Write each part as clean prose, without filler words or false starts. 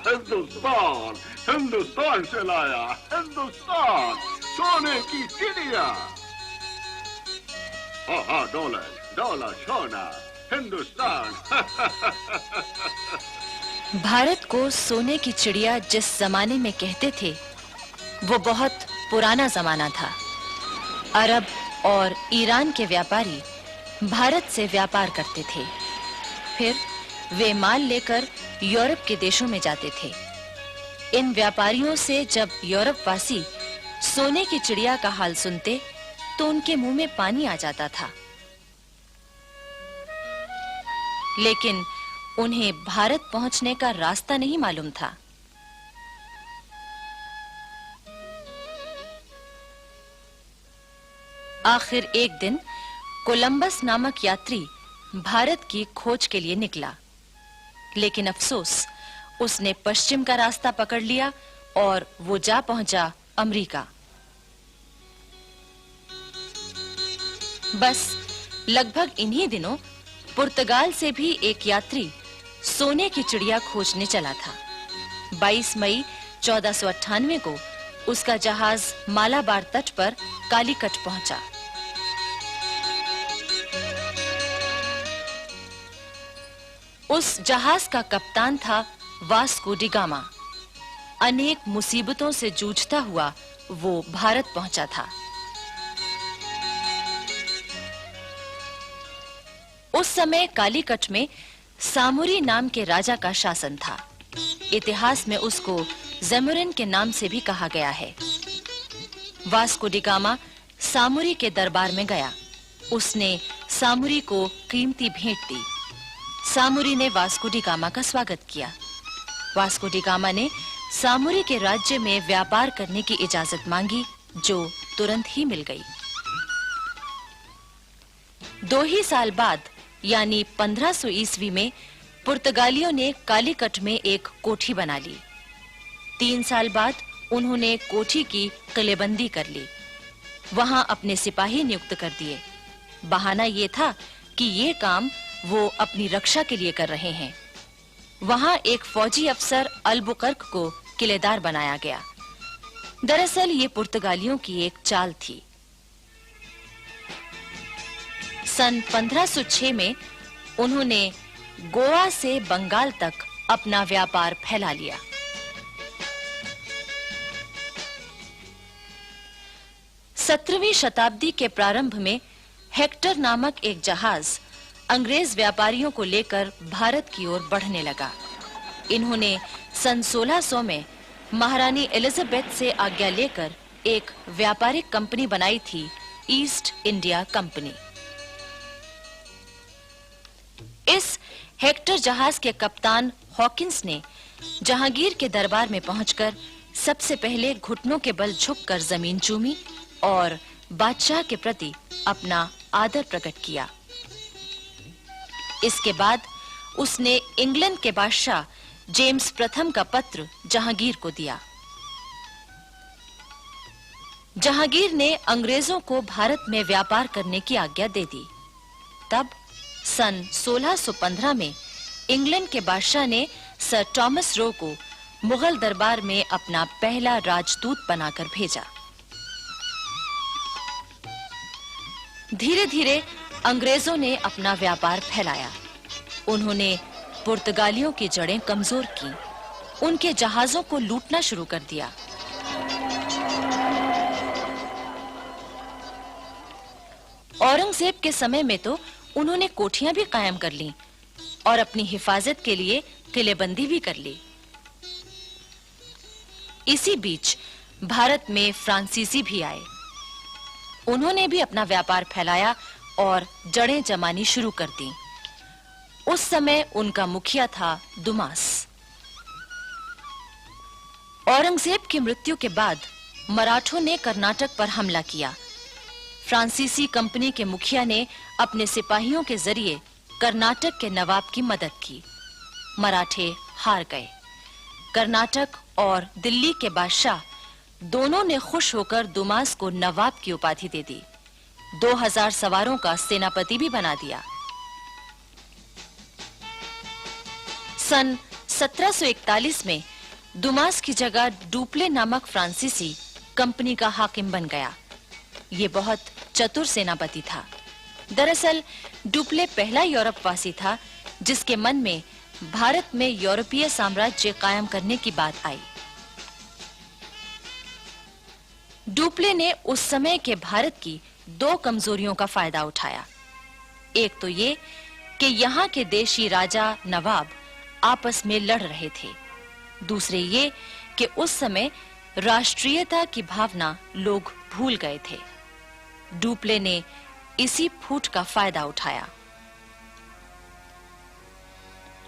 हिंदुस्तान, हिंदुस्तान से लाया, हिंदुस्तान, सोने की चिड़िया। हाँ, डॉलर, डॉलर, सोना, हिंदुस्तान। भारत को सोने की चिड़िया जिस जमाने में कहते थे, वो बहुत पुराना जमाना था। अरब और ईरान के व्यापारी भारत से व्यापार करते थे। फिर वे माल लेकर यूरोप के देशों में जाते थे। इन व्यापारियों से जब यूरोप वासी सोने की चिड़िया का हाल सुनते, तो उनके मुंह में पानी आ जाता था। लेकिन उन्हें भारत पहुंचने का रास्ता नहीं मालूम था। आखिर एक दिन कोलंबस नामक यात्री भारत की खोज के लिए निकला, लेकिन अफसोस, उसने पश्चिम का रास्ता पकड़ लिया और वो जा पहुंचा अमेरिका। बस लगभग इन्हीं दिनों पुर्तगाल से भी एक यात्री सोने की चिड़िया खोजने चला था। 22 मई 1498 को उसका जहाज मालाबार तट पर कालीकट पहुंचा। उस जहाज का कप्तान था वास्को डी गामा। अनेक मुसीबतों से जूझता हुआ वो भारत पहुंचा था। उस समय कालीकट में सामुरी नाम के राजा का शासन था। इतिहास में उसको ज़ेमुरिन के नाम से भी कहा गया है। वास्को डी गामा सामुरी के दरबार में गया। उसने सामुरी को कीमती भेंट दी। सामुरी ने वास्को डी गामा का स्वागत किया। वास्को डी गामा ने सामुरी के राज्य में व्यापार करने की इजाजत मांगी, जो तुरंत ही मिल गई। 2 ही साल बाद यानी 1500 ईस्वी में पुर्तगालियों ने कालीकट में एक कोठी बना ली। 3 साल बाद उन्होंने कोठी की किलेबंदी कर ली। वहां अपने सिपाही नियुक्त कर दिए। बहाना ये था कि ये काम वो अपनी रक्षा के लिए कर रहे हैं। वहां एक फौजी अफसर अल्बुकर्क को किलेदार बनाया गया। दरअसल ये पुर्तगालियों की एक चाल थी। सन 1506 में उन्होंने गोवा से बंगाल तक अपना व्यापार फैला लिया। सत्रहवीं शताब्दी के प्रारंभ में हेक्टर नामक एक जहाज अंग्रेज व्यापारियों को लेकर भारत की ओर बढ़ने लगा। इन्होंने सन 1600 में महारानी एलिजाबेथ से आज्ञा लेकर एक व्यापारिक कंपनी बनाई थी, ईस्ट इंडिया कंपनी। इस हेक्टर जहाज के कप्तान हॉकिंस ने जहांगीर के दरबार में पहुंचकर सबसे पहले घुटनों के बल झुककर जमीन चूमी और बादशाह के प्रति अपना आदर प्रकट किया। इसके बाद उसने इंग्लैंड के बादशाह जेम्स प्रथम का पत्र जहांगीर को दिया। जहांगीर ने अंग्रेजों को भारत में व्यापार करने की आज्ञा दे दी। तब सन 1615 में इंग्लैंड के बादशाह ने सर थॉमस रो को मुगल दरबार में अपना पहला राजदूत बनाकर भेजा। धीरे-धीरे अंग्रेजों ने अपना व्यापार फैलाया। उन्होंने पुर्तगालियों की जड़ें कमजोर की, उनके जहाजों को लूटना शुरू कर दिया। औरंगजेब के समय में तो उन्होंने कोठियां भी कायम कर लीं और अपनी हिफाजत के लिए किलेबंदी भी कर ली। इसी बीच भारत में फ्रांसीसी भी आए। उन्होंने भी अपना व्यापार फैलाया और जड़ें जमानी शुरू कर दी। उस समय उनका मुखिया था दुमास। औरंगजेब की मृत्यु के बाद मराठों ने कर्नाटक पर हमला किया। फ्रांसीसी कंपनी के मुखिया ने अपने सिपाहियों के जरिए कर्नाटक के नवाब की मदद की। मराठे हार गए। कर्नाटक और दिल्ली के बादशाह दोनों ने खुश होकर दुमास को नवाब की उपाधि दे दी। 2000 सवारों का सेनापति भी बना दिया। सन 1741 में दुमास की जगह डुप्ले नामक फ्रांसीसी कंपनी का हाकिम बन गया। ये बहुत चतुर सेनापति था। दरअसल डुप्ले पहला यूरोपवासी था जिसके मन में भारत में यूरोपीय साम्राज्य कायम करने की बात आई। डुप्ले ने उस समय के भारत की दो कमजोरियों का फायदा उठाया। एक तो ये कि यहाँ के देशी राजा नवाब आपस में लड़ रहे थे। दूसरे ये कि उस समय राष्ट्रीयता की भावना लोग भूल गए थे। डुप्ले ने इसी फूट का फायदा उठाया।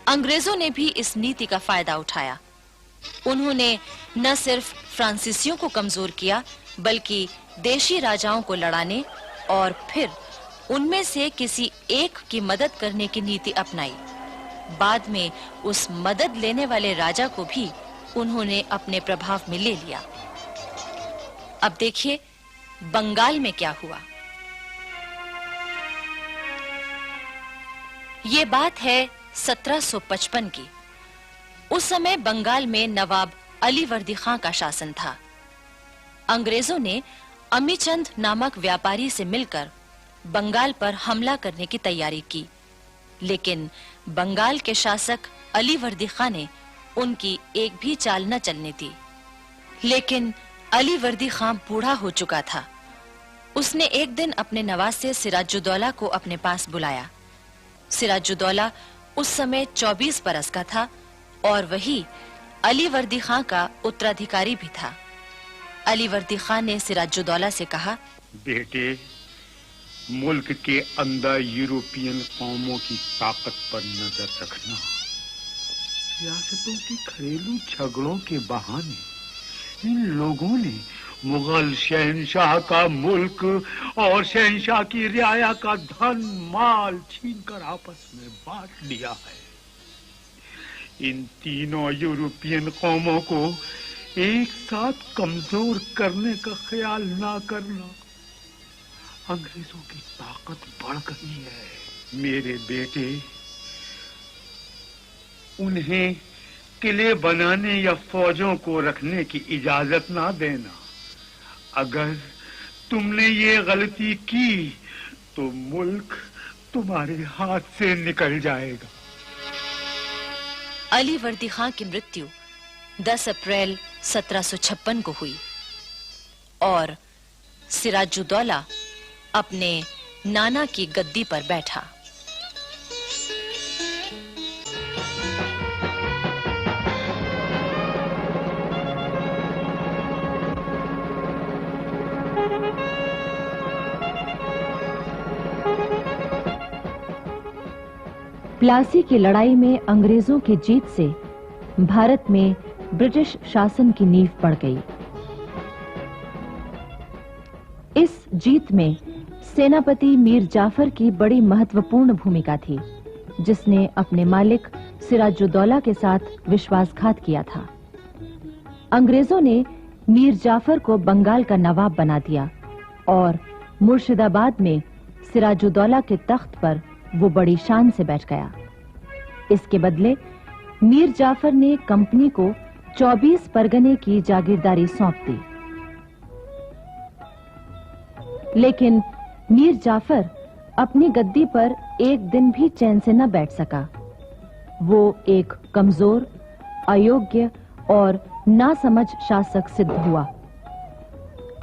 अंग्रेजों ने भी इस नीति का फायदा उठाया। उन्होंने न सिर्फ फ्रांसीसियों को कमजोर किया बल्कि देशी राजाओं को लड़ाने और फिर उनमें से किसी एक की मदद करने की नीति अपनाई। बाद में उस मदद लेने वाले राजा को भी उन्होंने अपने प्रभाव में ले लिया। अब देखिए बंगाल में क्या हुआ। ये बात है 1755 की। उस समय बंगाल में नवाब अलीवर्दी खां का शासन था। अंग्रेजों ने अमीचंद नामक व्यापारी से मिलकर बंगाल पर हमला करने की तैयारी की, लेकिन बंगाल के शासक अलीवर्दी खां ने उनकी एक भी चाल न चलने दी। लेकिन अलीवर्दी खां बूढ़ा हो चुका था। उसने एक दिन अपने नवासे सिराजुद्दौला को अपने पास बुलाया। सिराजुद्दौला उस समय 24 बरस का था और वही अलीवर्दी खां का उत्तराधिकारी भी था। अलीवर्दी खां ने सिराजुद्दौला से कहा, बेटे, मुल्क के अंदर यूरोपियन कौमों की ताकत पर नजर रखना। रियासतों की घरेलू झगड़ों के बहाने इन लोगों ने मुगल शहंशाह का मुल्क और शहंशाह की रियाया का धन माल छीनकर आपस में बांट लिया है। इन तीनों यूरोपियन कौमों को एक साथ कमजोर करने का ख्याल ना करना। अंग्रेजों की ताकत बढ़ गई है। मेरे बेटे, उन्हें किले बनाने या फौजों को रखने की इजाजत ना देना। अगर तुमने ये गलती की तो मुल्क तुम्हारे हाथ से निकल जाएगा। अलीवर्दी खां की मृत्यु 10 अप्रैल 1756 को हुई और सिराजुद्दौला अपने नाना की गद्दी पर बैठा। प्लासी की लड़ाई में अंग्रेजों की जीत से भारत में ब्रिटिश शासन की नींव पड़ गई। इस जीत में सेनापति मीर जाफर की बड़ी महत्वपूर्ण भूमिका थी, जिसने अपने मालिक सिराजुद्दौला के साथ विश्वासघात किया था। अंग्रेजों ने मीर जाफर को बंगाल का नवाब बना दिया और मुर्शिदाबाद में सिराजुद्दौला के तख्त पर वो बड़ी शान से बैठ गया। इसके बदले मीर जाफर ने कंपनी को 24 परगने की जागीरदारी सौंप दी। लेकिन मीर जाफर अपनी गद्दी पर एक दिन भी चैन से न बैठ सका। वो एक कमजोर, अयोग्य और नासमझ शासक सिद्ध हुआ।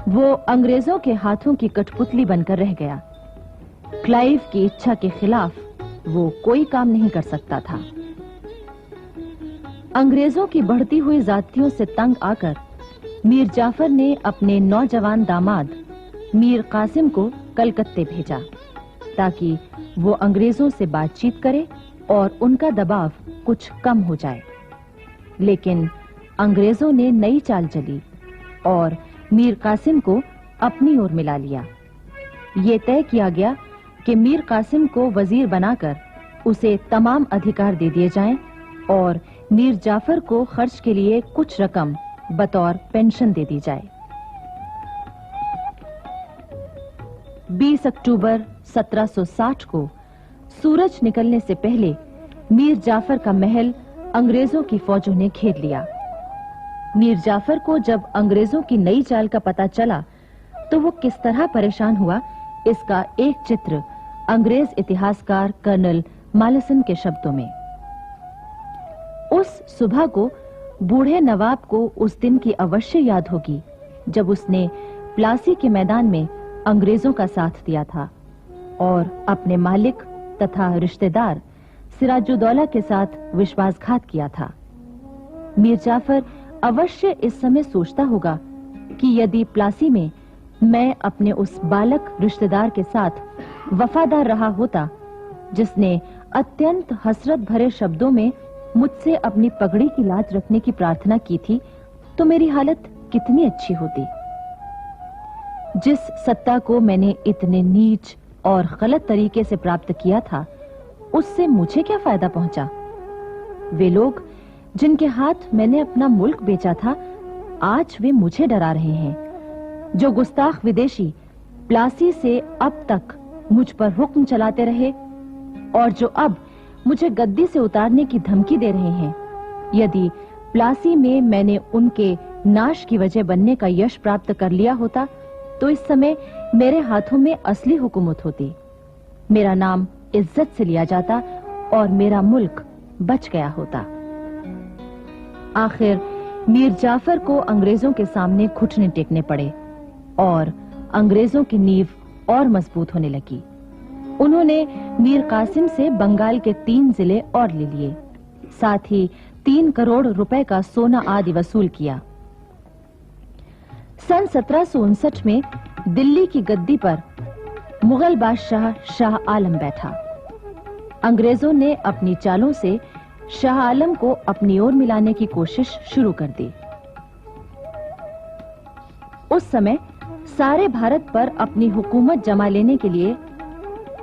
वो अंग्रेजों के हाथों की कठपुतली बनकर रह गया। क्लाइव की इच्छा के खिलाफ वो कोई काम नहीं कर सकता था। अंग्रेजों की बढ़ती हुई जातियों से तंग आकर मीर जाफर ने अपने नौजवान दामाद मीर कासिम को कलकत्ते भेजा ताकि वो अंग्रेजों से बातचीत करे और उनका दबाव कुछ कम हो जाए। लेकिन अंग्रेजों ने नई चाल चली और मीर कासिम को अपनी ओर मिला लिया। ये तय किया गया कि मीर कासिम को वजीर बनाकर उसे तमाम अधिकार दे दिए जाएं और मीर जाफर को खर्च के लिए कुछ रकम बतौर पेंशन दे दी जाए। 20 अक्टूबर 1760 को सूरज निकलने से पहले मीर जाफर का महल अंग्रेजों की फौजों ने घेर लिया। मीर जाफर को जब अंग्रेजों की नई चाल का पता चला तो वो किस तरह परेशान हुआ, इसका एक चित्र अंग्रेज इतिहासकार कर्नल मालेसन के शब्दों में। उस सुबह को बूढ़े नवाब को उस दिन की अवश्य याद होगी जब उसने प्लासी के मैदान में अंग्रेजों का साथ दिया था और अपने मालिक तथा रिश्तेदार सिराजुद्दौला के साथ विश्वासघात किया था। मीर जाफर अवश्य इस समय सोचता होगा कि यदि प्लासी में मैं अपने उस बालक रिश्तेदार के साथ वफादार रहा होता जिसने अत्यंत हसरत भरे शब्दों में मुझसे अपनी पगड़ी की लाज रखने की प्रार्थना की थी, तो मेरी हालत कितनी अच्छी होती। जिस सत्ता को मैंने इतने नीच और गलत तरीके से प्राप्त किया था, उससे मुझे क्या फायदा पहुंचा? वे लोग जिनके हाथ मैंने अपना मुल्क बेचा था, आज वे मुझे डरा रहे हैं। जो गुस्ताख विदेशी प्लासी से अब तक मुझ पर हुक्म चलाते रहे और जो अब मुझे गद्दी से उतारने की धमकी दे रहे हैं, यदि प्लासी में मैंने उनके नाश की वजह बनने का यश प्राप्त कर लिया होता, तो इस समय मेरे हाथों में असली हुकूमत होती। मेरा नाम इज्जत से लिया जाता और मेरा मुल्क बच गया होता। आखिर मीर जाफर को अंग्रेजों के सामने घुटने टेकने पड़े और अंग्रेजों की नींव और मजबूत होने लगी। उन्होंने मीर कासिम से बंगाल के 3 जिले और ले लिए, साथ ही 3 करोड़ रुपए का सोना आदि वसूल किया। सन 1759 में दिल्ली की गद्दी पर मुगल बादशाह शाह आलम बैठा। अंग्रेजों ने अपनी चालों से शाह आलम को अपनी ओर मिलाने की कोशिश शुरू कर दी। उस समय सारे भारत पर अपनी हुकूमत जमा लेने के लिए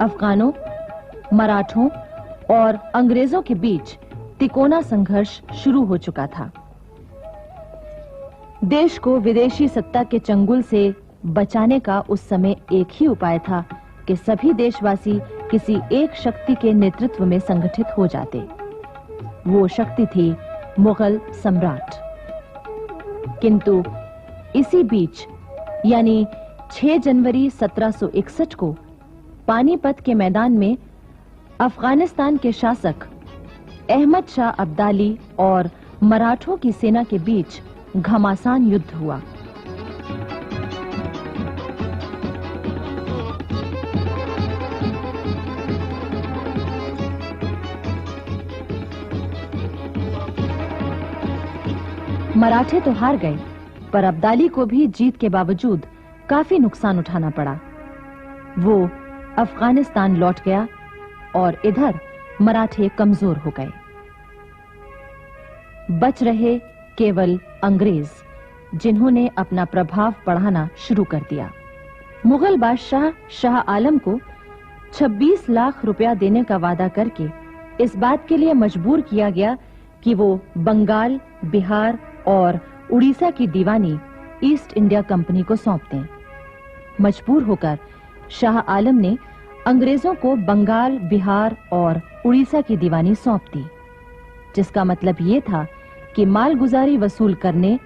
अफगानों, मराठों और अंग्रेजों के बीच तिकोना संघर्ष शुरू हो चुका था। देश को विदेशी सत्ता के चंगुल से बचाने का उस समय एक ही उपाय था कि सभी देशवासी किसी एक शक्ति के नेतृत्व में संगठित हो जाते। वो शक्ति थी मुगल सम्राट। किंतु इसी बीच यानी 6 जनवरी 1761 को पानीपत के मैदान में अफगानिस्तान के शासक अहमद शाह अब्दाली और मराठों की सेना के बीच घमासान युद्ध हुआ। मराठे तो हार गए, पर अब्दाली को भी जीत के बावजूद काफी नुकसान उठाना पड़ा। वो अफगानिस्तान लौट गया और इधर मराठे कमजोर हो गए। बच रहे केवल अंग्रेज, जिन्होंने अपना प्रभाव बढ़ाना शुरू कर दिया। मुगल बादशाह शाह आलम को 26 लाख रुपया देने का वादा करके इस बात के लिए मजबूर किया गया कि वो बंगाल, बिहार और उड़ीसा की दीवानी ईस्ट इंडिया कंपनी को सौंप दें। मजबूर होकर शाह आलम ने अंग्रेजों को बंगाल, बिहार और उड़ीसा की दीवानी सौंप दी, जिसका मतलब ये था कि मालगुजारी वसूल करने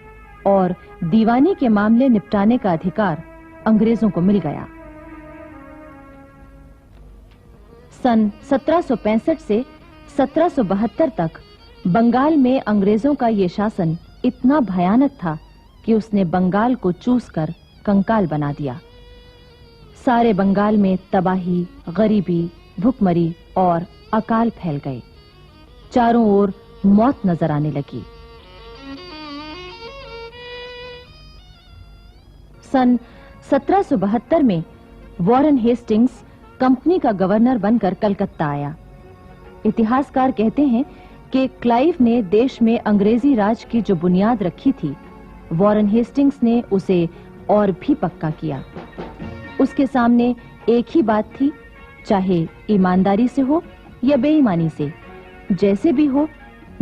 और दीवानी के मामले निपटाने का अधिकार अंग्रेजों को मिल गया। सन 1765 से 1772 तक बंगाल में अंग्रेजों का ये शासन इतना भयानक था कि उसने बंगाल को चूसकर कंकाल बना दिया। सारे बंगाल में तबाही, गरीबी, भुखमरी और अकाल फैल गए। चारों ओर मौत नजर आने लगी। सन 1772 में वॉरेन हेस्टिंग्स कंपनी का गवर्नर बनकर कलकत्ता आया। इतिहासकार कहते हैं कि क्लाइव ने देश में अंग्रेजी राज की जो बुनियाद रखी थी, वॉरेन हेस्टिंग्स ने उसे और भी पक्का किया। उसके सामने एक ही बात थी, चाहे ईमानदारी से हो या बेईमानी से, जैसे भी हो,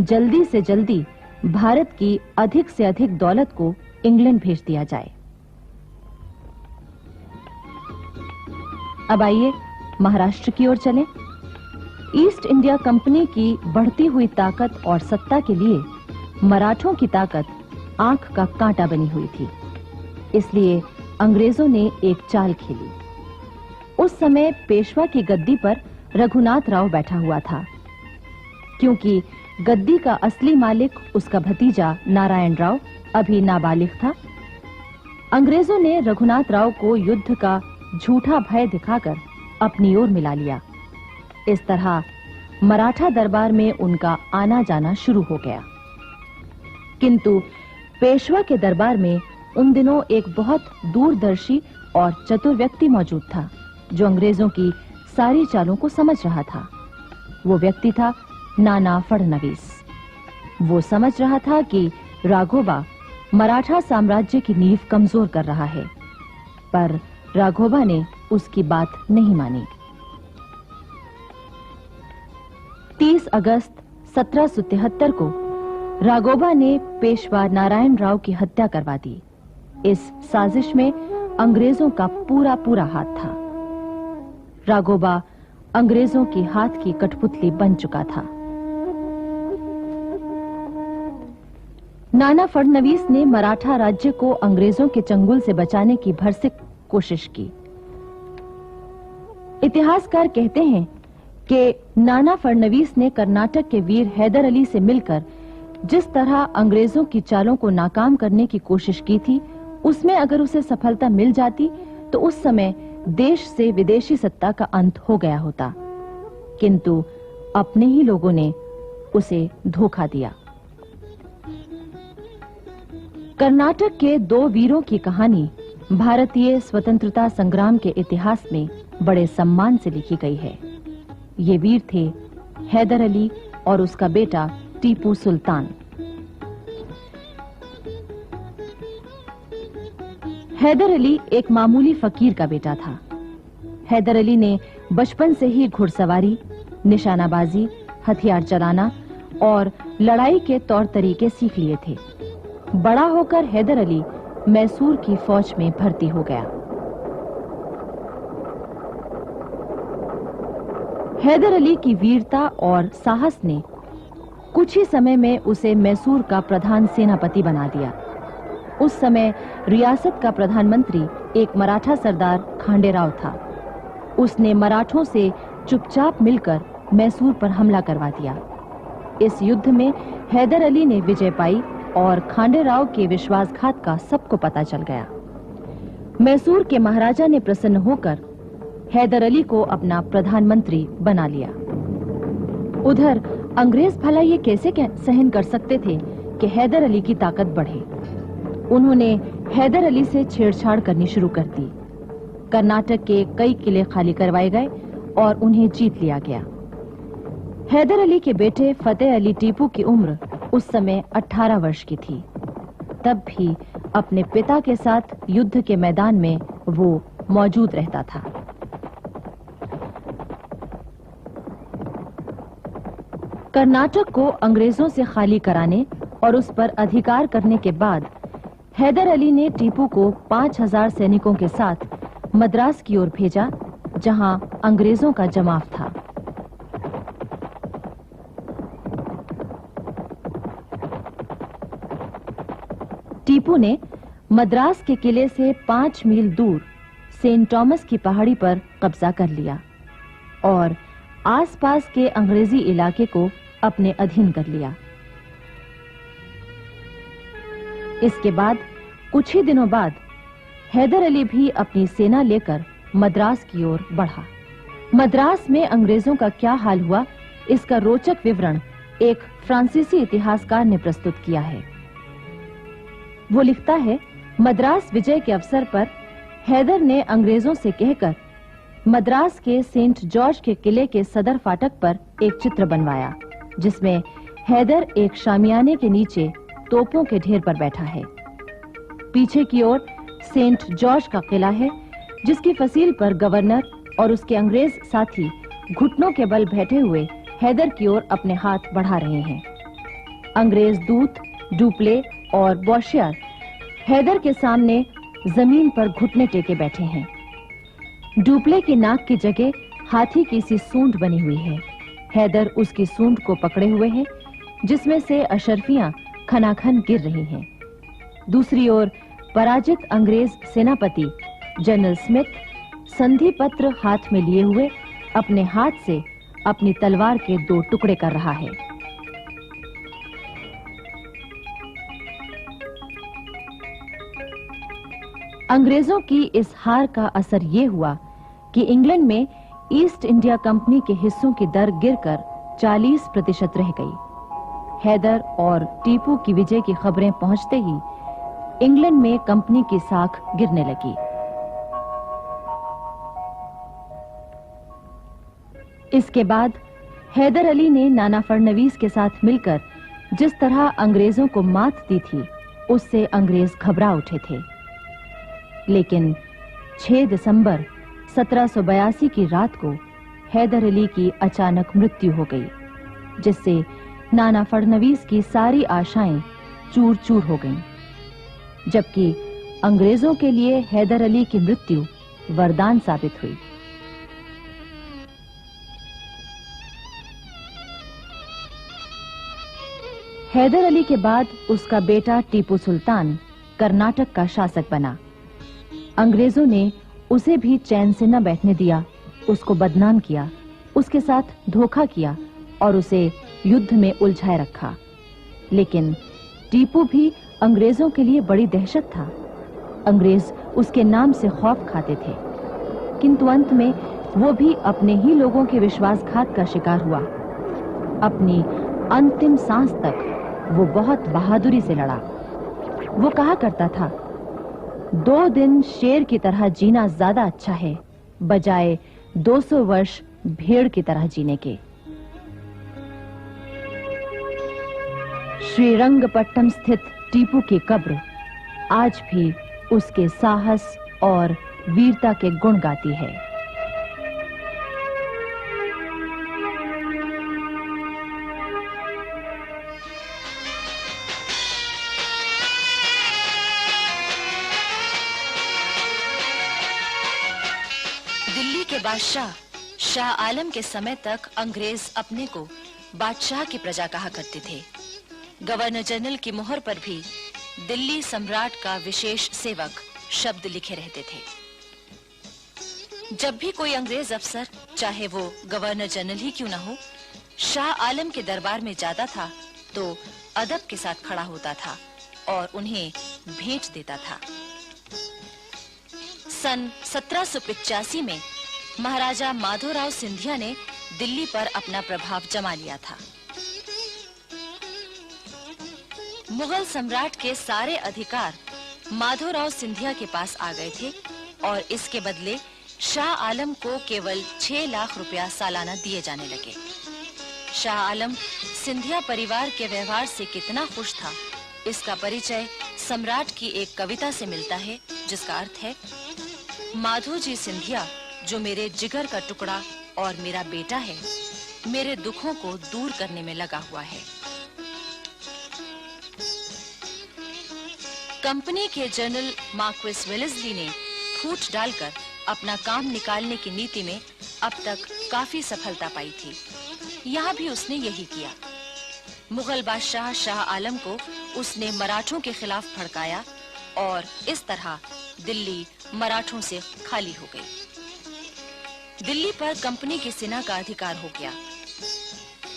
जल्दी से जल्दी भारत की अधिक से अधिक दौलत को इंग्लैंड भेज दिया जाए। अब आइए महाराष्ट्र की ओर चलें। ईस्ट इंडिया कंपनी की बढ़ती हुई ताकत और सत्ता के लिए मराठों की ताकत आंख का कांटा बनी हुई थी। इसलिए अंग्रेजों ने एक चाल खेली। उस समय पेशवा की गद्दी पर रघुनाथ राव बैठा हुआ था। क्योंकि गद्दी का असली मालिक उसका भतीजा नारायण राव अभी नाबालिग था, अंग्रेजों ने रघुनाथ राव को युद्ध का झूठा भय दिखाकर अपनी ओर मिला लिया। इस तरह मराठा दरबार में उनका आना जाना शुरू हो गया। किंतु पेशवा के दरबार में उन दिनों एक बहुत दूरदर्शी और चतुर व्यक्ति मौजूद था, जो अंग्रेजों की सारी चालों को समझ रहा था। वो व्यक्ति था नाना फडणवीस। वो समझ रहा था कि राघोबा मराठा साम्राज्य की नींव कमजोर कर रहा है, पर राघोबा ने उसकी बात नहीं मानी। 30 अगस्त 1773 को राघोबा ने पेशवा नारायण राव की हत्या करवा दी। इस साजिश में अंग्रेजों का पूरा हाथ था। राघोबा अंग्रेजों की हाथ की कठपुतली बन चुका था। नाना फडणवीस ने मराठा राज्य को अंग्रेजों के चंगुल से बचाने की भरसक कोशिश की। इतिहासकार कहते हैं कि नाना फडणवीस ने कर्नाटक के वीर हैदर अली से मिलकर जिस तरह अंग्रेजों की चालों को नाकाम करने की कोशिश की थी, उसमें अगर उसे सफलता मिल जाती तो उस समय देश से विदेशी सत्ता का अंत हो गया होता। किंतु अपने ही लोगों ने उसे धोखा दिया। कर्नाटक के 2 वीरों की कहानी भारतीय स्वतंत्रता संग्राम के इतिहास में बड़े सम्मान से लिखी गई है। ये वीर थे हैदर अली और उसका बेटा टीपू सुल्तान। हैदर अली एक मामूली फकीर का बेटा था। हैदर अली ने बचपन से ही घुड़सवारी, निशानाबाजी, हथियार चलाना और लड़ाई के तौर तरीके सीख लिए थे। बड़ा होकर हैदर अली मैसूर की फौज में भर्ती हो गया। हैदर अली की वीरता और साहस ने कुछ ही समय में उसे मैसूर का प्रधान सेनापति बना दिया। उस समय रियासत का प्रधानमंत्री एक मराठा सरदार खांडेराव था। उसने मराठों से चुपचाप मिलकर मैसूर पर हमला करवा दिया। इस युद्ध में हैदर अली ने विजय पाई और खांडेराव के विश्वासघात का सबको पता चल गया। मैसूर के महाराजा ने प्रसन्न होकर हैदर अली को अपना प्रधानमंत्री बना लिया। उधर अंग्रेज भला ये कैसे सहन कर सकते थे कि हैदर अली की ताकत बढ़े। उन्होंने हैदर अली से छेड़छाड़ करनी शुरू कर दी। कर्नाटक के कई किले खाली करवाए गए और उन्हें जीत लिया गया। हैदर अली के बेटे फतेह अली टीपू की उम्र उस समय 18 वर्ष की थी। तब भी अपने पिता के साथ युद्ध के मैदान में वो मौजूद रहता था। कर्नाटक को अंग्रेजों से खाली कराने और उस पर अधिकार करने के बाद हैदर अली ने टीपू को 5000 सैनिकों के साथ मद्रास की ओर भेजा, जहां अंग्रेजों का जमाव था। टीपू ने मद्रास के किले से 5 मील दूर सेंट थॉमस की पहाड़ी पर कब्जा कर लिया और आसपास के अंग्रेजी इलाके को अपने अधीन कर लिया। इसके बाद कुछ ही दिनों बाद हैदर अली भी अपनी सेना लेकर मद्रास की ओर बढ़ा। मद्रास में अंग्रेजों का क्या हाल हुआ, इसका रोचक विवरण एक फ्रांसीसी इतिहासकार ने प्रस्तुत किया है। वो लिखता है, मद्रास विजय के अवसर पर हैदर ने अंग्रेजों से कहकर मद्रास के सेंट जॉर्ज के किले के सदर फाटक पर एक चित्र बनवाया, जिसमें हैदर एक शामियाने के नीचे तोपों के ढेर पर बैठा है। पीछे की ओर सेंट जॉर्ज का किला है, जिसकी फसील पर गवर्नर और उसके अंग्रेज साथी घुटनों के बल बैठे हुए हैदर की ओर अपने हाथ बढ़ा रहे हैं। अंग्रेज दूत, डुप्ले और बॉशियर हैदर के सामने जमीन पर घुटने टेके बैठे हैं। डुप्ले की नाक की जगह हाथी की सी सूंड बनी हुई है। हैदर उसकी सूंड को पकड़े हुए है, जिसमें से अशर्फियां खनाखन गिर रही हैं। दूसरी ओर पराजित अंग्रेज सेनापति जनरल स्मिथ संधि पत्र हाथ में लिए हुए अपने हाथ से अपनी तलवार के 2 टुकड़े कर रहा है। अंग्रेजों की इस हार का असर यह हुआ कि इंग्लैंड में ईस्ट इंडिया कंपनी के हिस्सों की दर गिरकर 40% रह गई। हैदर और टीपू की विजय की खबरें पहुंचते ही इंग्लैंड में कंपनी की साख गिरने लगी। इसके बाद हैदर अली ने नाना फडणवीस के साथ मिलकर जिस तरह अंग्रेजों को मात दी थी, उससे अंग्रेज घबरा उठे थे। लेकिन 6 दिसंबर 1782 की रात को हैदर अली की अचानक मृत्यु हो गई, जिससे नाना फडणवीस की सारी आशाएं चूर-चूर हो गईं। जबकि अंग्रेजों के लिए हैदर अली की मृत्यु वरदान साबित हुई। हैदर अली के बाद उसका बेटा टीपू सुल्तान कर्नाटक का शासक बना। अंग्रेजों ने उसे भी चैन से न बैठने दिया, उसको बदनाम किया, उसके साथ धोखा किया और उसे युद्ध में उलझाए रखा। लेकिन टीपू भी अंग्रेजों के लिए बड़ी दहशत था। अंग्रेज उसके नाम से खौफ खाते थे, किंतु अंत में वो भी अपने ही लोगों के विश्वासघात का शिकार हुआ। अपनी अंतिम सांस तक वो बहुत बहादुरी से लड़ा। वो कहा करता था, 2 दिन शेर की तरह जीना ज्यादा अच्छा है, बजाय 200 वर्ष भेड़ की तरह जीने के। श्रीरंगपट्टनम स्थित टीपू की कब्र आज भी उसके साहस और वीरता के गुण गाती है। दिल्ली के बादशाह शाह आलम के समय तक अंग्रेज अपने को बादशाह की प्रजा कहा करते थे। गवर्नर जनरल की मोहर पर भी दिल्ली सम्राट का विशेष सेवक शब्द लिखे रहते थे। जब भी कोई अंग्रेज अफसर, चाहे वो गवर्नर जनरल ही क्यों न हो, शाह आलम के दरबार में जाता था तो अदब के साथ खड़ा होता था और उन्हें भेंट देता था। सन 1785 में महाराजा माधोराव सिंधिया ने दिल्ली पर अपना प्रभाव जमा लिया था। मुगल सम्राट के सारे अधिकार माधोराव सिंधिया के पास आ गए थे और इसके बदले शाह आलम को केवल 6 लाख रुपया सालाना दिए जाने लगे। शाह आलम सिंधिया परिवार के व्यवहार से कितना खुश था, इसका परिचय सम्राट की एक कविता से मिलता है, जिसका अर्थ है, माधोजी सिंधिया जो मेरे जिगर का टुकड़ा और मेरा बेटा है, मेरे दुखों को दूर करने में लगा हुआ है। कंपनी के जनरल मार्क्विस वेलेस्ली ने फूट डालकर अपना काम निकालने की नीति में अब तक काफी सफलता पाई थी। यहाँ भी उसने यही किया। मुगल बादशाह शाह आलम को उसने मराठों के खिलाफ भड़काया और इस तरह दिल्ली मराठों से खाली हो गई। दिल्ली पर कंपनी की सेना का अधिकार हो गया।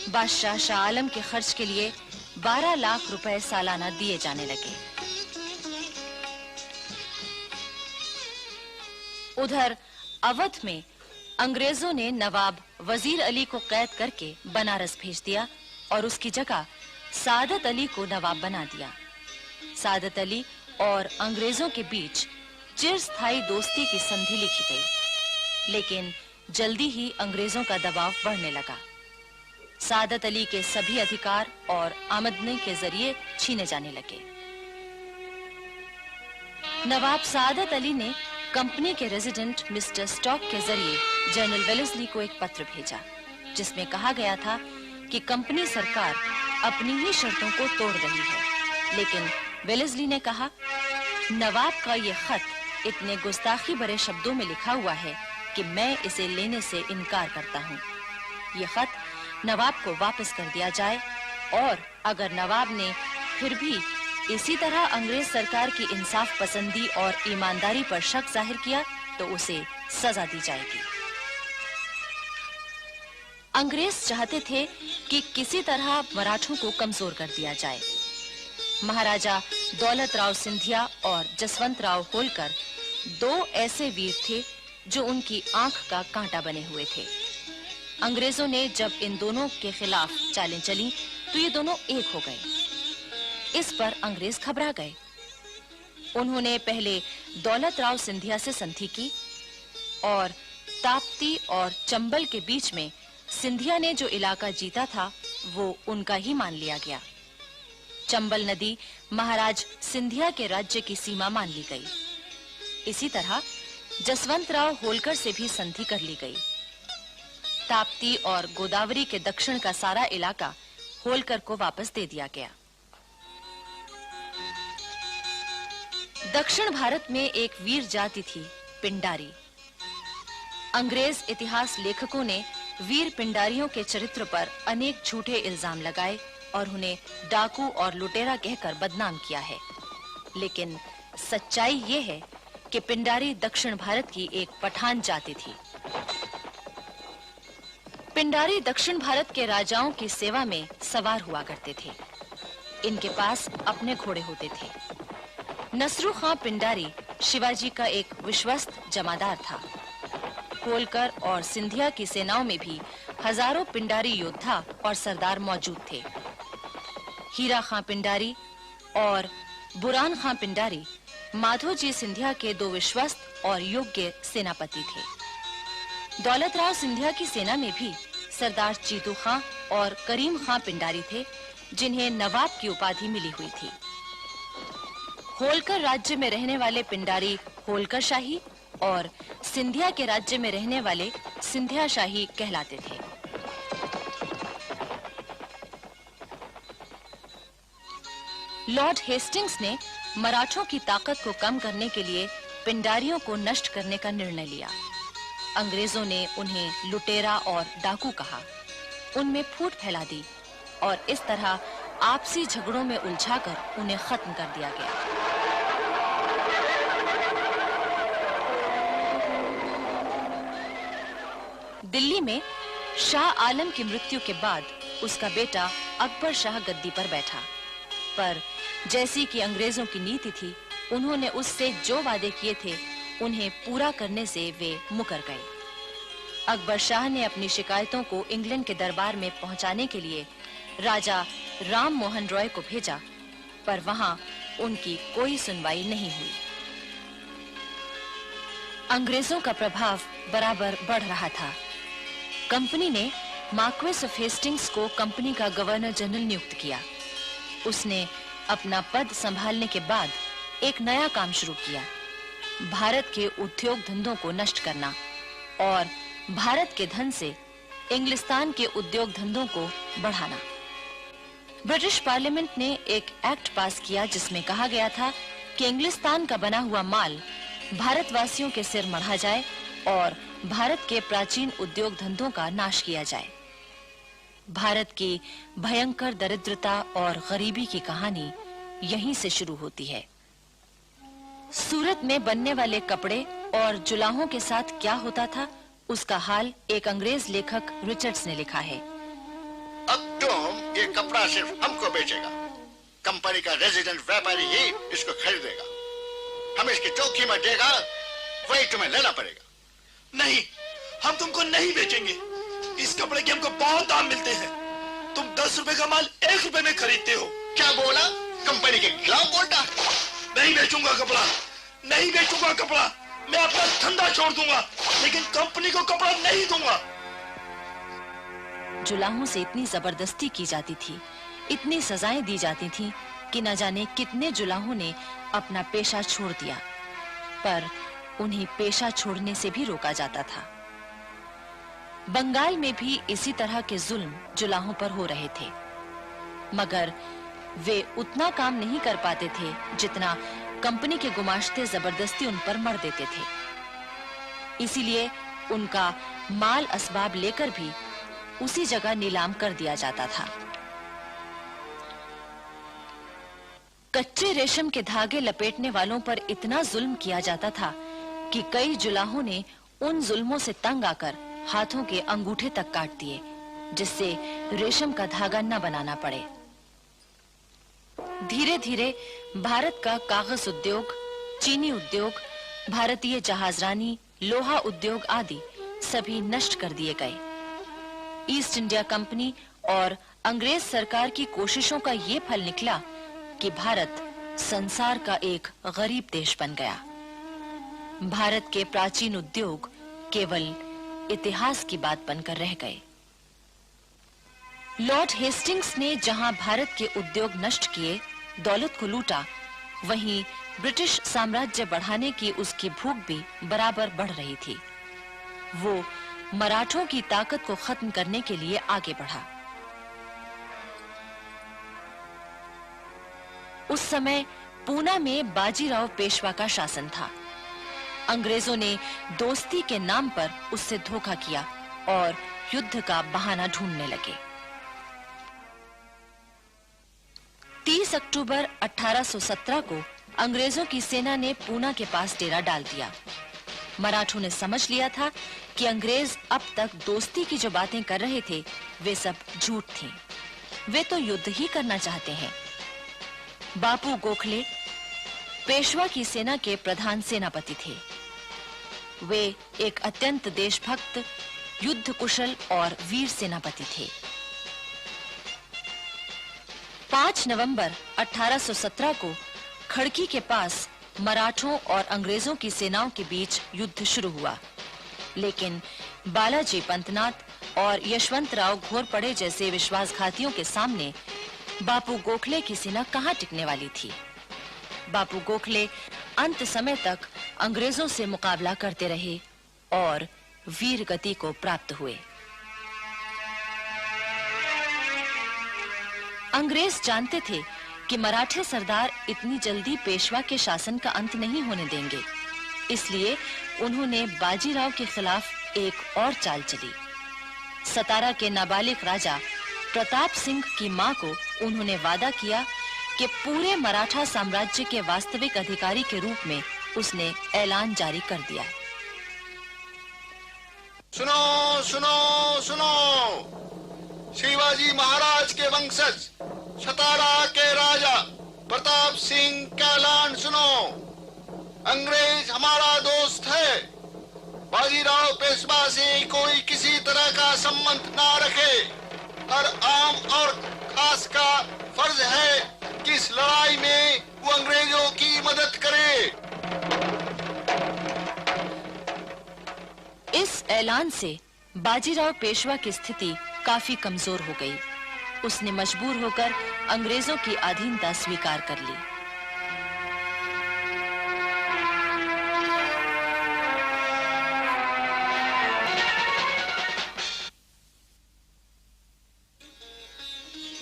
बादशाह शाह आलम के खर्च के लिए 12 लाख रुपए सालाना दिए जाने लगे। उधर अवध में अंग्रेजों ने नवाब वजीर अली को कैद करके बनारस भेज दिया और उसकी जगह सादत अली को नवाब बना दिया। सादत अली और अंग्रेजों के बीच चिरस्थायी दोस्ती की संधि लिखी गई, लेकिन जल्दी ही अंग्रेजों का दबाव बढ़ने लगा। सादत अली के सभी अधिकार और आमदनी के जरिए छीने जाने लगे। नवाब सादत अली ने कंपनी के रेजिडेंट मिस्टर स्टॉक के जरिए जनरल वेलेस्ली को एक पत्र भेजा, जिसमें कहा गया था कि कंपनी सरकार अपनी ही शर्तों को तोड़ रही है। लेकिन वेलेस्ली ने कहा, नवाब का ये खत इतने गुस्ताखी भरे शब्दों में लिखा हुआ है कि मैं इसे लेने से इनकार करता हूँ। ये खत नवाब को वापस कर दिया जाए और अगर नवाब ने फिर भी इसी तरह अंग्रेज सरकार की इंसाफ पसंदी और ईमानदारी पर शक जाहिर किया तो उसे सजा दी जाएगी। अंग्रेज चाहते थे कि किसी तरह मराठों को कमजोर कर दिया जाए। महाराजा दौलत राव सिंधिया और जसवंत राव होलकर दो ऐसे वीर थे जो उनकी आंख का कांटा बने हुए थे। अंग्रेजों ने जब इन दोनों के खिलाफ चालें चली तो ये दोनों एक हो गए। इस पर अंग्रेज घबरा गए। उन्होंने पहले दौलत राव सिंधिया से संधि की और ताप्ती और चंबल के बीच में सिंधिया ने जो इलाका जीता था वो उनका ही मान लिया गया। चंबल नदी महाराज सिंधिया के राज्य की सीमा मान ली गई। इसी तरह जसवंत राव होलकर से भी संधि कर ली गई। ताप्ती और गोदावरी के दक्षिण का सारा इलाका होलकर को वापस दे दिया गया। दक्षिण भारत में एक वीर जाति थी पिंडारी। अंग्रेज इतिहास लेखकों ने वीर पिंडारियों के चरित्र पर अनेक झूठे इल्जाम लगाए और उन्हें डाकू और लुटेरा कहकर बदनाम किया है। लेकिन सच्चाई ये है कि पिंडारी दक्षिण भारत की एक पठान जाति थी। पिंडारी दक्षिण भारत के राजाओं की सेवा में सवार हुआ करते थे। इनके पास अपने घोड़े होते थे। नसरू खां पिंडारी शिवाजी का एक विश्वस्त जमादार था। होलकर और सिंधिया की सेनाओं में भी हजारों पिंडारी योद्धा और सरदार मौजूद थे। हीरा खां पिंडारी और बुरान खां पिंडारी माधोजी सिंधिया के दो विश्वस्त और योग्य सेनापति थे। दौलत राव सिंधिया की सेना में भी सरदार चीतू खां और करीम खां पिंडारी थे, जिन्हें नवाब की उपाधि मिली हुई थी। होलकर राज्य में रहने वाले पिंडारी होलकर शाही और सिंधिया के राज्य में रहने वाले सिंधिया शाही कहलाते थे। लॉर्ड हेस्टिंग्स ने मराठों की ताकत को कम करने के लिए पिंडारियों को नष्ट करने का निर्णय लिया। अंग्रेजों ने उन्हें लुटेरा और डाकू कहा, उनमें फूट फैला दी और इस तरह आपसी झगड़ों में उलझाकर उन्हें खत्म कर दिया गया। दिल्ली में शाह आलम की मृत्यु के बाद उसका बेटा अकबर शाह गद्दी पर बैठा, पर जैसी कि अंग्रेजों की नीति थी, उन्होंने उससे जो वादे किए थे उन्हें पूरा करने से वे मुकर गए। अकबर शाह ने अपनी शिकायतों को इंग्लैंड के दरबार में पहुंचाने के लिए राजा राम मोहन रॉय को भेजा, पर वहां उनकी कोई सुनवाई नहीं हुई। अंग्रेजों का प्रभाव बराबर बढ़ रहा था। कंपनी ने मार्क्वेस ऑफ हेस्टिंग्स को कंपनी का गवर्नर जनरल नियुक्त किया। उसने अपना पद संभालने के बाद एक नया काम शुरू किया, भारत के उद्योग धंधों को नष्ट करना और भारत के धन से इंग्लिस्तान के उद्योग धंधों को बढ़ाना। ब्रिटिश पार्लियामेंट ने एक एक्ट पास किया जिसमें कहा गया था कि इंग्लिस्तान का बना हुआ माल भारतवासियों के सिर मढ़ा जाए और भारत के प्राचीन उद्योग धंधों का नाश किया जाए। भारत की भयंकर दरिद्रता और गरीबी की कहानी यहीं से शुरू होती है। सूरत में बनने वाले कपड़े और जुलाहों के साथ क्या होता था, उसका हाल एक अंग्रेज लेखक रिचर्ड्स ने लिखा है। अब तुम ये कपड़ा सिर्फ हमको बेचेगा, कंपनी का रेजिडेंट व्यापारी ही इसको खरीदेगा। हम इसकी जो कीमत देगा वही तुम्हें लेना पड़ेगा। नहीं, हम तुमको नहीं बेचेंगे। इस कपड़े के हमको बहुत दाम मिलते हैं। तुम 10 रुपए का माल 1 रुपए में खरीदते हो। क्या बोला? कंपनी के खिलाफ बोलता? नहीं बेचूंगा कपड़ा, नहीं बेचूंगा कपड़ा। मैं अपना धंधा छोड़ दूंगा, लेकिन कंपनी को कपड़ा नहीं दूंगा। जुलाहों से इतनी जबरदस्ती की जाती थी, इतनी सजाएं दी जाती थीं कि न जाने कितने जुलाहों ने अपना पेशा छोड़ दिया, पर उन्हें पेशा छोड़ने से भी रोका जाता था। बंगाल में भी इसी तरह के जुल्म जुलाहों पर हो रहे थे, मगर वे उतना काम नहीं कर पाते थे जितना कंपनी के गुमाश्ते जबरदस्ती उन पर मर देते थे। इसीलिए उनका माल असबाब लेकर भी उसी जगह नीलाम कर दिया जाता था। कच्चे रेशम के धागे लपेटने वालों पर इतना जुल्म किया जाता था कि कई जुलाहों ने उन जुल्मों से तंग आकर हाथों के अंगूठे तक काट दिए, जिससे रेशम का धागा न बनाना पड़े। धीरे-धीरे भारत का कागज उद्योग, चीनी उद्योग, भारतीय जहाजरानी, लोहा उद्योग आदि सभी नष्ट कर दिए गए। ईस्ट इंडिया कंपनी और अंग्रेज सरकार की कोशिशों का ये फल निकला कि भारत संसार का एक गरीब देश बन गया। भारत के प्राचीन उद्योग केवल इतिहास की बात बनकर रह गए। लॉर्ड हेस्टिंग्स ने जहां भारत के उद्योग नष्ट किए, दौलत को लूटा, वहीं ब्रिटिश साम्राज्य बढ़ाने की उसकी भूख भी बराबर बढ़ रही थी। वो मराठों की ताकत को खत्म करने के लिए आगे बढ़ा। उस समय पूना में बाजीराव पेशवा का शासन था। अंग्रेजों ने दोस्ती के नाम पर उससे धोखा किया और युद्ध का बहाना ढूंढने लगे। 30 अक्टूबर 1817 को अंग्रेजों की सेना ने पूना के पास डेरा डाल दिया। मराठों ने समझ लिया था कि अंग्रेज अब तक दोस्ती की जो बातें कर रहे थे वे सब झूठ थीं। वे तो युद्ध ही करना चाहते हैं। बापू गोखले पेशवा की सेना के प्रधान सेनापति थे। वे एक अत्यंत देशभक्त, युद्ध कुशल और वीर सेनापति थे। 5 नवंबर 1817 को खड़की के पास मराठों और अंग्रेजों की सेनाओं के बीच युद्ध शुरू हुआ, लेकिन बालाजी पंतनाथ और यशवंतराव घोरपड़े जैसे विश्वासघातियों के सामने बापू गोखले की सेना कहां टिकने वाली थी। बापू गोखले अंत समय तक अंग्रेजों से मुकाबला करते रहे और वीर गति को प्राप्त हुए। अंग्रेज जानते थे कि मराठे सरदार इतनी जल्दी पेशवा के शासन का अंत नहीं होने देंगे, इसलिए उन्होंने बाजीराव के खिलाफ एक और चाल चली। सतारा के नाबालिग राजा प्रताप सिंह की मां को उन्होंने वादा किया कि पूरे मराठा साम्राज्य के वास्तविक अधिकारी के रूप में उसने ऐलान जारी कर दिया। सुनो सुनो सुनो, शिवाजी महाराज के वंशज सतारा के राजा प्रताप सिंह का ऐलान सुनो। अंग्रेज हमारा दोस्त है। बाजीराव पेशवा से कोई किसी तरह का संबंध ना रखे। हर आम और खास का फर्ज है कि इस लड़ाई में वो अंग्रेजों की मदद करे। इस ऐलान से बाजीराव पेशवा की स्थिति काफी कमजोर हो गई। उसने मजबूर होकर अंग्रेजों की अधीनता स्वीकार कर ली।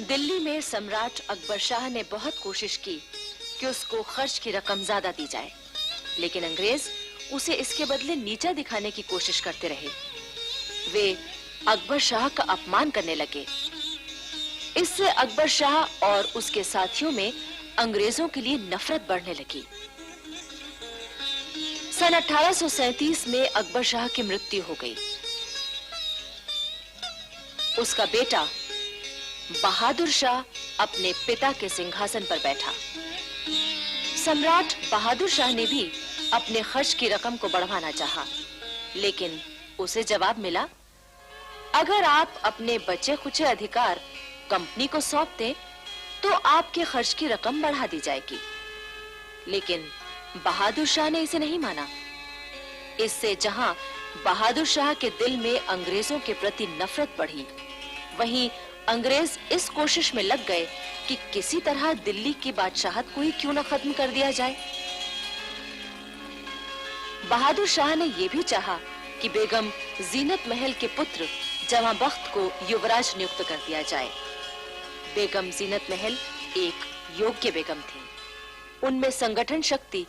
दिल्ली में सम्राट अकबर शाह ने बहुत कोशिश की कि उसको खर्च की रकम ज्यादा दी जाए, लेकिन अंग्रेज उसे इसके बदले नीचा दिखाने की कोशिश करते रहे। वे अकबर शाह का अपमान करने लगे। इससे अकबर शाह और उसके साथियों में अंग्रेजों के लिए नफरत बढ़ने लगी। सन 1837 में अकबर शाह की मृत्यु हो गई। उसका बेटा बहादुर शाह अपने पिता के सिंहासन पर बैठा। सम्राट बहादुर शाह ने भी अपने खर्च की रकम को बढ़ाना चाहा, लेकिन उसे जवाब मिला, अगर आप अपने बचे खुचे अधिकार कंपनी को सौंप दें तो आपके खर्च की रकम बढ़ा दी जाएगी। लेकिन बहादुर शाह ने इसे नहीं माना। इससे जहां बहादुर शाह के दिल में अंग्रेजों के प्रति नफरत बढ़ी, वहीं अंग्रेज इस कोशिश में लग गए कि किसी तरह दिल्ली की बादशाहत को ही क्यों न खत्म कर दिया जाए। बहादुर शाह ने यह भी चाहा कि बेगम जीनत महल के पुत्र जवां बख्त को युवराज नियुक्त कर दिया जाए। बेगम जीनत महल एक योग्य बेगम थी। उनमें संगठन शक्ति